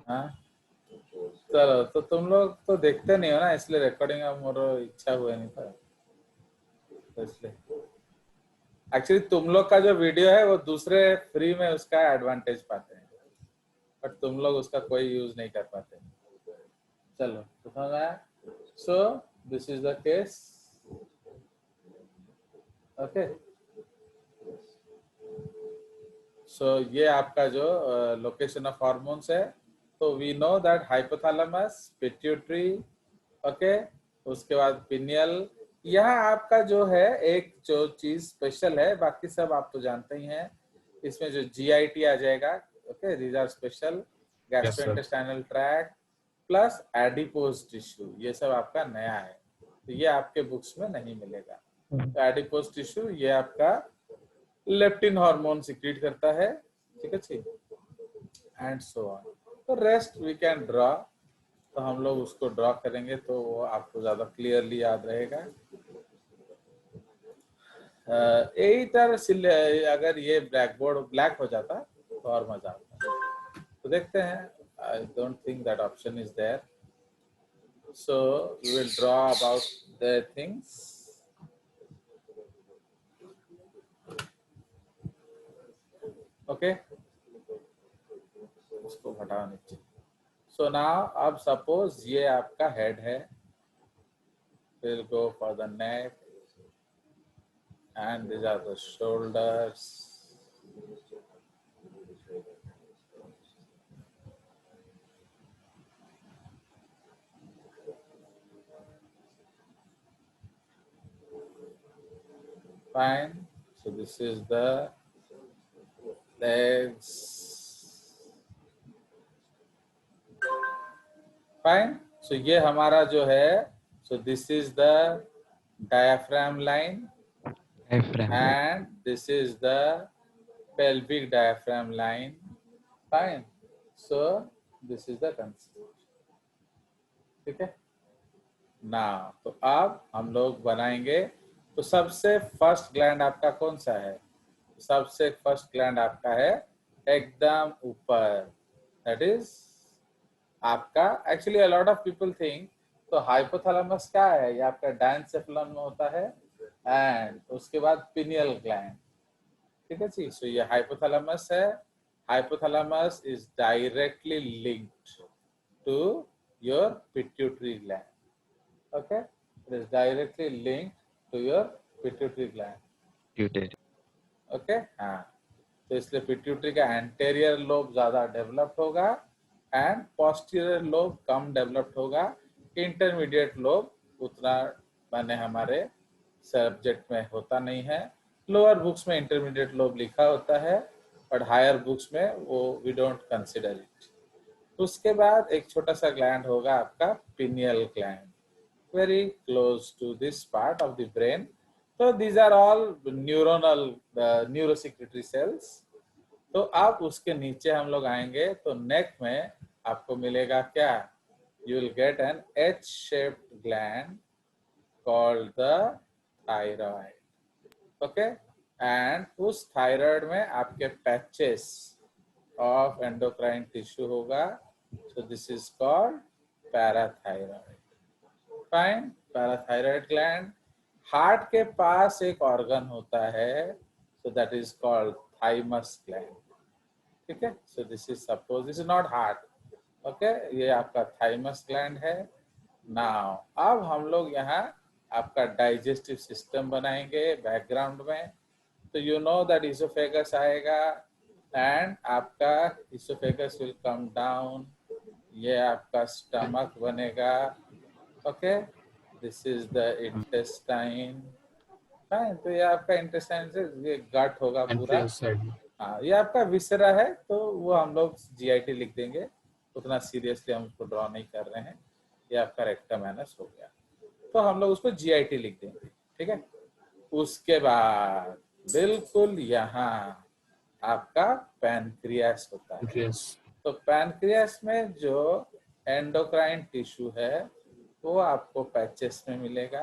हाँ, चलो तो तुम लोग तो देखते नहीं हो ना, इसलिए रिकॉर्डिंग अब मोरो इच्छा हुआ नहीं था, तो इसलिए एक्चुअली तुम लोग का जो वीडियो है वो दूसरे फ्री में उसका एडवांटेज पाते हैं, बट तुम लोग उसका कोई यूज नहीं कर पाते। चलो तो समझ आया। So this is the case, okay. So ये आपका जो लोकेशन ऑफ हार्मोन्स है, तो we know that hypothalamus, pituitary, okay, उसके बाद पिनियल। यहाँ आपका जो है एक जो चीज स्पेशल है, बाकी सब आप तो जानते ही हैं, इसमें जो जीआईटी आ जाएगा, okay, these are special, yes sir. Gastrointestinal tract plus adipose tissue, ये सब आपका नया है, तो ये आपके बुक्स में नहीं मिलेगा। तो एडिपोज टिश्यू ये आपका लेप्टिन हार्मोन सिक्रीट करता है, ठीक है जी, एंड सो ऑन। तो रेस्ट वी कैन ड्रॉ, तो हम लोग उसको ड्रॉ करेंगे तो वो आपको ज्यादा क्लियरली याद रहेगा। यही तरह अगर ये ब्लैक बोर्ड ब्लैक हो जाता तो और मजा आता। तो देखते हैं, I don't think that option is there, so we will draw about the things, okay, उसको हटाओ नीचे। सो नाउ अब सपोज ये आपका हेड है, will go for the neck and these are the shoulders, fine. So this is the legs, fine. So ये हमारा जो है, so this is the diaphragm line and this is the pelvic diaphragm line, fine. So this is the concept, ठीक है ना। तो अब हम लोग बनाएंगे, तो सबसे फर्स्ट ग्लैंड आपका कौन सा है? सबसे फर्स्ट ग्लैंड आपका है एकदम ऊपर, दैट इज आपका, actually a lot of people think, तो हाइपोथैलेमस क्या है, ये आपका डायनसेफलन में होता है, एंड उसके बाद पिनियल ग्लैंड, ठीक है जी। सो ये हाइपोथैलेमस है, hypothalamus is directly linked to your pituitary gland, okay, it is directly linked to your pituitary gland, okay, हाँ। तो इसलिए पिट्यूटरी का एंटेरियर लोब ज्यादा डेवलप्ड होगा and posterior lobe come developed होगा, इंटरमीडिएट लोब उतना माने हमारे सब्जेक्ट में होता नहीं है। लोअर बुक्स में इंटरमीडिएट लोब लिखा होता है, बट हायर बुक्स में वो वी डोंट कंसिडर इट। उसके बाद एक छोटा सा ग्लैंड होगा आपका pineal gland, very close to this part of the brain. So these are all neuronal neurosecretory cells. तो आप उसके नीचे हम लोग आएंगे तो नेक में आपको मिलेगा क्या? You will get an H-shaped gland called the thyroid. Okay? And उस thyroid में आपके patches of endocrine tissue होगा. So this is called parathyroid. Fine, parathyroid gland. Heart के पास एक ऑर्गन होता है, so that is called thymus gland, ठीक है। सो this is suppose this is not heart, okay, ये आपका थाइमस ग्लैंड है। नाउ अब हम लोग यहाँ आपका डाइजेस्टिव सिस्टम बनाएंगे बैकग्राउंड में, तो यू नो दैट इसोफेगस आएगा एंड आपका इसोफेगस विल कम डाउन, ये आपका स्टमक बनेगा, okay, this is the intestine, fine. तो ये आपका इंटेस्टाइन से ये गट होगा पूरा, हाँ, ये आपका विसरा है, तो वो हम लोग जीआईटी लिख देंगे, उतना सीरियसली हम उसको ड्रॉ नहीं कर रहे हैं। ये आपका रेक्टम एनस हो गया, तो हम लोग उसको जीआईटी लिख देंगे, ठीक है। उसके बाद बिल्कुल यहाँ आपका पैनक्रियास होता है, तो पैनक्रियास में जो एंडोक्राइन टिश्यू है वो आपको पैचेस में मिलेगा,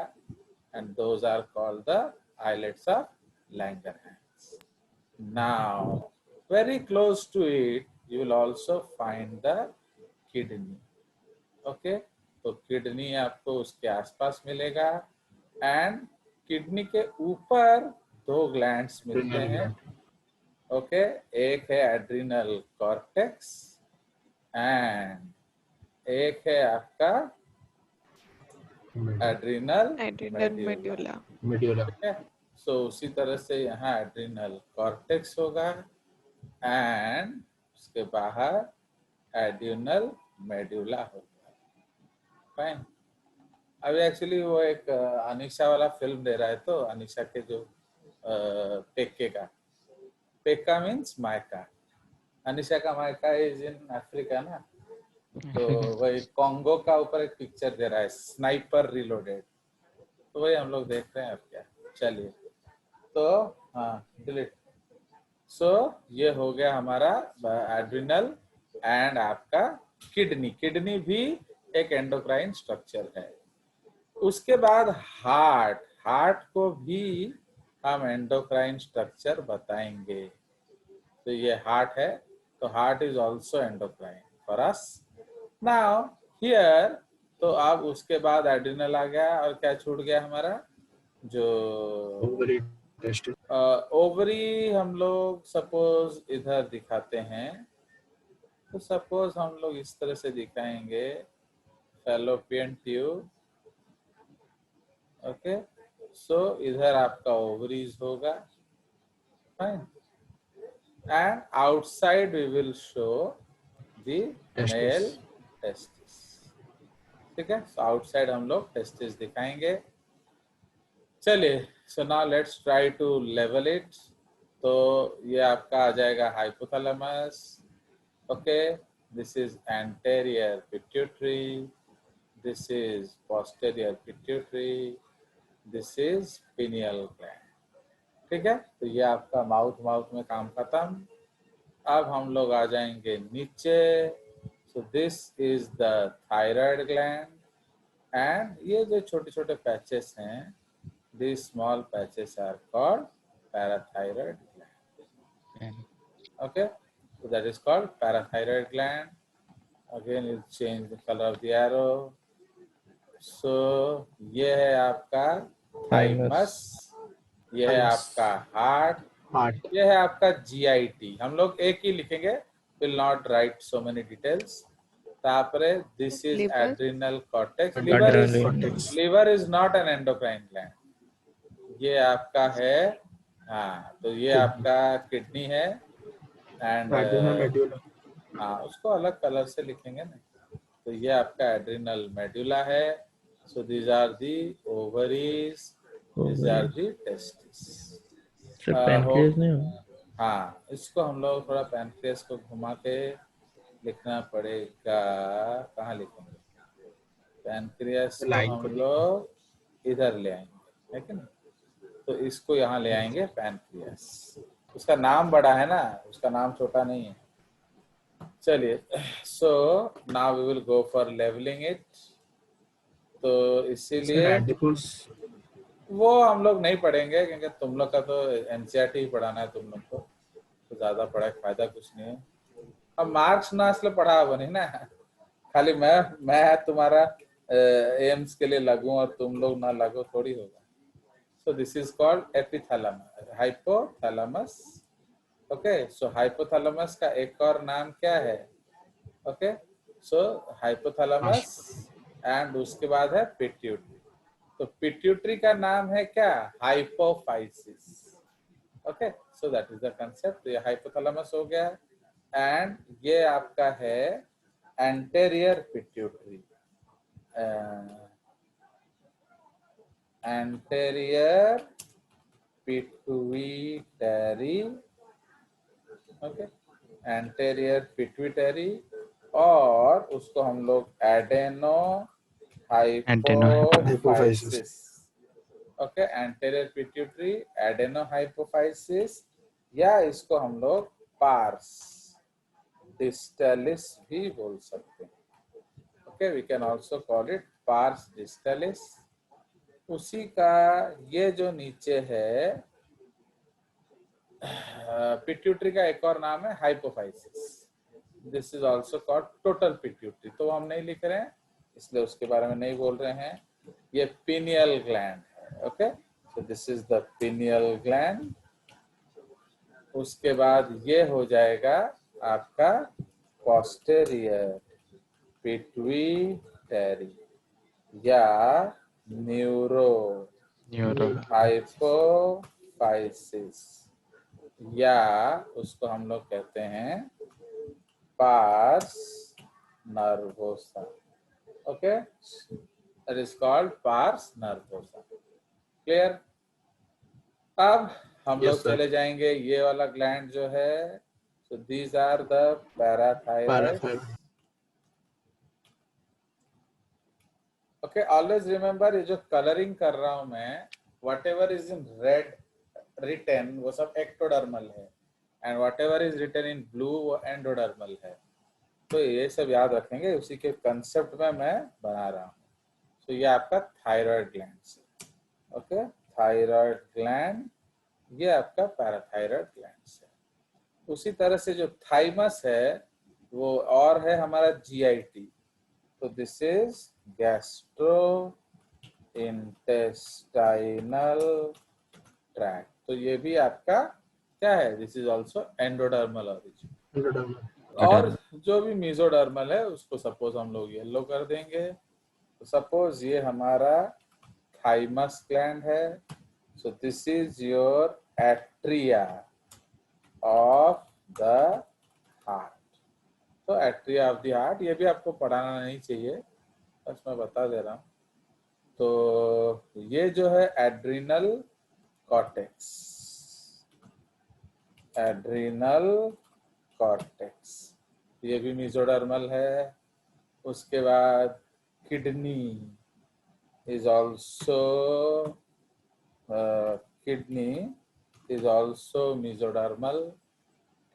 and those are called the islets of Langerhans. Now very close to it you will also find the kidney. Okay, तो किडनी आपको उसके आसपास मिलेगा एंड किडनी के ऊपर दो ग्लैंड्स मिलते हैं। ओके, एक है एड्रिनल कॉर्टेक्स एंड एक है आपका एड्रिनल मेड्यूला। ठीक है, सो उसी तरह से यहाँ एड्रिनल कॉर्टेक्स होगा एंड उसके बाहर एड्रिनल मेड्यूला होगा। फाइन। अभी एक्चुअली वो एक अनिशा वाला फिल्म दे रहा है, तो अनिशा के जो पेक्के का, पेक्का मीन्स मायका, अनिशा का मायका इज इन अफ्रीका ना, तो वही कॉन्गो का ऊपर एक पिक्चर दे रहा है, स्नाइपर रिलोडेड, तो वही हम लोग देख रहे हैं। अब क्या, चलिए, तो हाँ डिलीट। सो ये हो गया हमारा एड्रिनल एंड आपका किडनी। किडनी भी एक एंडोक्राइन स्ट्रक्चर है। उसके बाद हार्ट, हार्ट को भी हम एंडोक्राइन स्ट्रक्चर बताएंगे। तो ये हार्ट है, तो heart is also endocrine for us. Now here, तो अब उसके बाद एड्रिनल आ गया और क्या छूट गया हमारा, जो ओवरी हम लोग सपोज इधर दिखाते हैं, तो सपोज हम लोग इस तरह से दिखाएंगे, फैलोपियन ट्यूब। ओके, सो इधर आपका ओवरीज होगा, fine, and outside we will show the male testis. ठीक है, सो आउटसाइड हम लोग टेस्टिस दिखाएंगे। चलिए, so now let's try to level it. तो ये आपका आ जाएगा hypothalamus. Okay, this is anterior pituitary, this is posterior pituitary, this is pineal gland. ठीक है, तो ये आपका माउथ में काम खत्म। अब हम लोग आ जाएंगे नीचे। सो this is the thyroid gland and ये जो छोटे छोटे पैचेस हैं, these small patches are called parathyroid gland. Okay, so that is called parathyroid gland. Again, you change the color of the arrow. So ये है आपका थाइमस, ये है आपका हार्ट, ये है आपका GIT। हम लोग एक ही लिखेंगे, will not write so many details. तापरे this is adrenal cortex. Liver is not an endocrine gland. ये आपका है, हाँ, तो ये आपका किडनी है एंड हाँ, उसको अलग कलर से लिखेंगे ना। तो ये आपका एड्रिनल मेड्यूला है। So these are the ovaries, these are the testis. हाँ, इसको हम लोग थोड़ा पैनक्रियास को घुमा के लिखना पड़ेगा। कहाँ लिखेंगे? पैनक्रियास को हम लोग इधर ले आएंगे, है कि नहीं? तो इसको यहाँ ले आएंगे पैनक्रियास। उसका नाम बड़ा है ना, उसका नाम छोटा नहीं है। चलिए, so now we will go for levelling it. तो इसीलिए वो हम लोग नहीं पढ़ेंगे, क्योंकि तुम लोग का तो NCERT ही पढ़ाना है तुम लोग को, तो ज्यादा पढ़ा फायदा कुछ नहीं है। अब मार्क्स ना असले पढ़ा बनी ना, खाली मैं तुम्हारा एम्स के लिए लगूं और तुम लोग ना लगो, थोड़ी होगा। So this is called epithalamus, hypothalamus. Okay, so hypothalamus का एक और नाम क्या है? Okay, so hypothalamus and उसके बाद है pituitary. तो pituitary का नाम है क्या? Hypophysis. Okay, so that is the concept. तो ये hypothalamus हो गया and ये आपका है anterior pituitary. Anterior pituitary, okay, anterior pituitary, और उसको हम लोग adeno hypophysis. Okay, anterior pituitary, adeno hypophysis, या इसको हम लोग पार्स डिस्टलिस भी बोल सकते हैं। Okay, we can also call it pars distalis. उसी का ये जो नीचे है पिट्यूटरी का एक और नाम है hypophysis. This is also called total pituitary, तो हम नहीं लिख रहे हैं इसलिए उसके बारे में नहीं बोल रहे हैं। ये पिनियल ग्लैंड है। Okay, so this is the pineal gland. उसके बाद ये हो जाएगा आपका पोस्टेरियर पिट्यूटरी या न्यूरो हाइपोफाइसिस, या उसको हम लोग कहते हैं pars nervosa. Okay, that is called pars nervosa. Clear? अब हम लोग चले जाएंगे ये वाला ग्लैंड जो है, so these are the parathyroids. Okay, always remember ये जो कलरिंग कर रहा हूं मैं, whatever is in red written वो सब ectodermal है, and whatever is written in blue वो endodermal है। तो ये सब याद रखेंगे, उसी के कंसेप्ट में मैं बना रहा हूँ। तो ये आपका थायराइड ग्लैंड से। ओके, थायराइड ग्लैंड ये आपका पैराथायराइड ग्लैंड से। उसी तरह से जो थाइमस है वो और है हमारा GIT, तो this is gastro intestinal tract, तो ये भी आपका क्या है, this is also endodermal origin. और जो भी मेसोडर्मल है उसको सपोज हम लोग येलो कर देंगे, तो सपोज ये हमारा थाइमस ग्लैंड है, सो this is your atria of the heart. तो एट्रिया ऑफ द हार्ट ये भी आपको पढ़ाना नहीं चाहिए, बस मैं बता दे रहा हूँ। तो ये जो है एड्रिनल कॉर्टेक्स, एड्रिनल कॉर्टेक्स ये भी मेसोडर्मल है। उसके बाद kidney is also kidney is also mesodermal.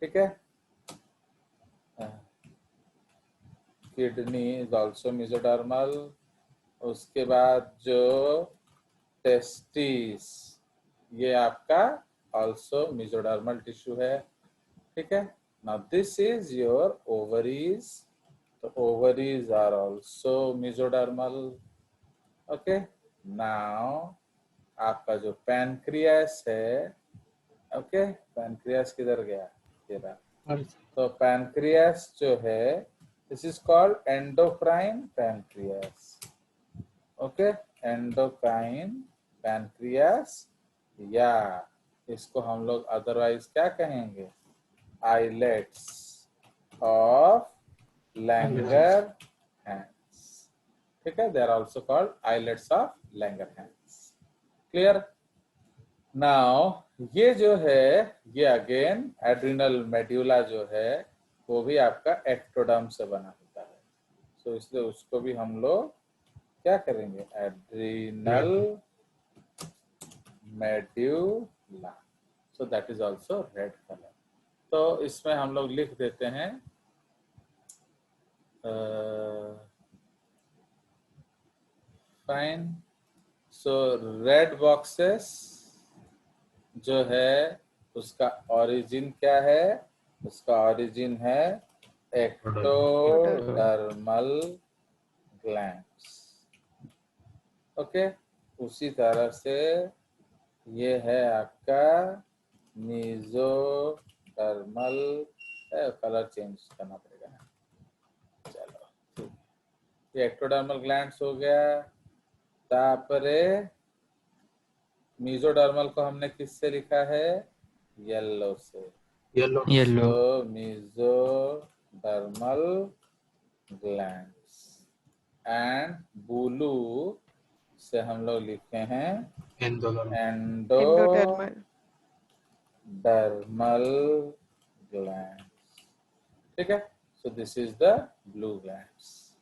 ठीक है, किडनी इज ऑल्सो मेसोडर्मल। उसके बाद जो टेस्टिस ये आपका ऑल्सो मेसोडर्मल टिश्यू है। ठीक है, now this is your ovaries, तो ovaries are also mesodermal. Okay, now आपका जो पैनक्रियास है, ओके पैनक्रियास किधर गया, ये रहा। तो पैनक्रियास जो है this is called endocrine pancreas. Okay, endocrine pancreas, या इसको हम लोग अदरवाइज क्या कहेंगे, आइलेट्स ऑफ लैंगरहैंस। ठीक है, they are also called islets of Langerhans. Clear? Now ये जो है ये अगेन एड्रिनल मेड्यूला जो है वो भी आपका एक्टोडर्म से बना होता है, सो इसलिए उसको भी हम लोग क्या करेंगे, adrenal medulla, so that is also red colour. तो इसमें हम लोग लिख देते हैं फाइन। सो रेड बॉक्सेस जो है उसका ओरिजिन क्या है, उसका ओरिजिन है एक्टोडर्मल ग्लैंड्स। ओके, उसी तरह से ये है आपका मेसोडर्मल, कलर चेंज करना पड़ेगा। चलो, ये एक्टोडर्मल ग्लैंड्स हो गया। तापरे मेसोडर्मल को हमने किससे लिखा है, येलो से, येलो। तो मेसोडर्मल ग्लैंड्स, एंड ब्लू से हम लोग लिखे हैं एंडोडर्मल ग्लैंड्स। ठीक है, सो this is the blue glands.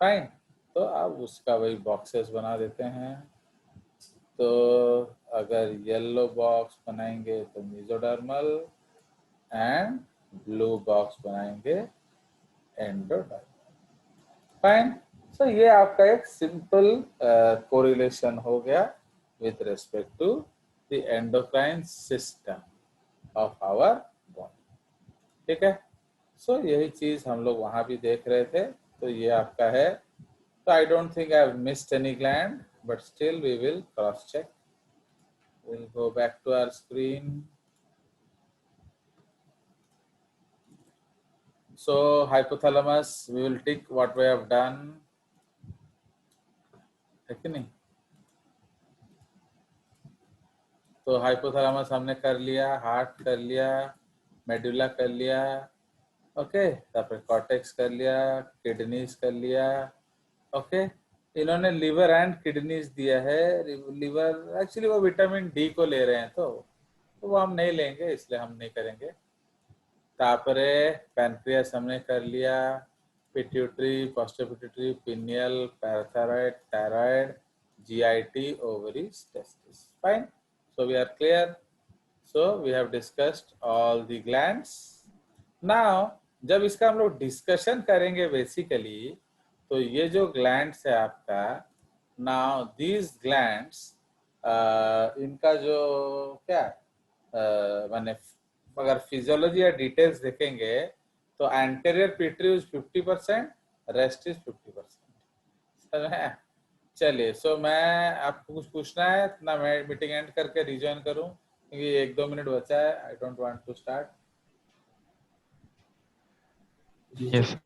Fine, तो अब उसका वही बॉक्सेस बना देते हैं। तो अगर येलो बॉक्स बनाएंगे तो मेसोडर्मल, एंड ब्लू बॉक्स बनाएंगे एंडोडर्मल। फाइन, सो ये आपका एक सिंपल कोरिलेशन हो गया with respect to the endocrine system of our body. ठीक है, सो यही चीज हम लोग वहां भी देख रहे थे। तो ये आपका है। तो I don't think I have missed any gland, but still we will cross check. Will go back to our screen. So hypothalamus, we will tick what we have done, है कि नहीं? तो हाइपोथैलेमस हमने कर लिया, हार्ट कर लिया, medulla कर लिया, ओके, तापर कॉर्टेक्स कर लिया, किडनीज कर लिया, ओके। इन्होंने लिवर एंड किडनीज दिया है। लिवर एक्चुअली वो विटामिन डी को ले रहे हैं, तो वो हम नहीं लेंगे, इसलिए हम नहीं करेंगे। तापरे पैनक्रियास हमने कर लिया, pituitary, posterior pituitary, pineal, parathyroid, thyroid, GIT, ovaries, testes. Fine. So we are clear. So we have discussed all the glands. Now जब इसका हम लोग डिस्कशन करेंगे बेसिकली, तो ये जो ग्लैंड्स है आपका, नाउ दीज ग्लैंड्स, इनका जो क्या माने, अगर फिजियोलॉजी या डिटेल्स देखेंगे तो anterior pituitary is 50%, rest is 50%। चलिए, सो मैं, आपको कुछ पूछना है ना? मैं मीटिंग एंड करके रिजॉइन करूं, क्योंकि 1-2 मिनट बचा है। I don't want to start. Yes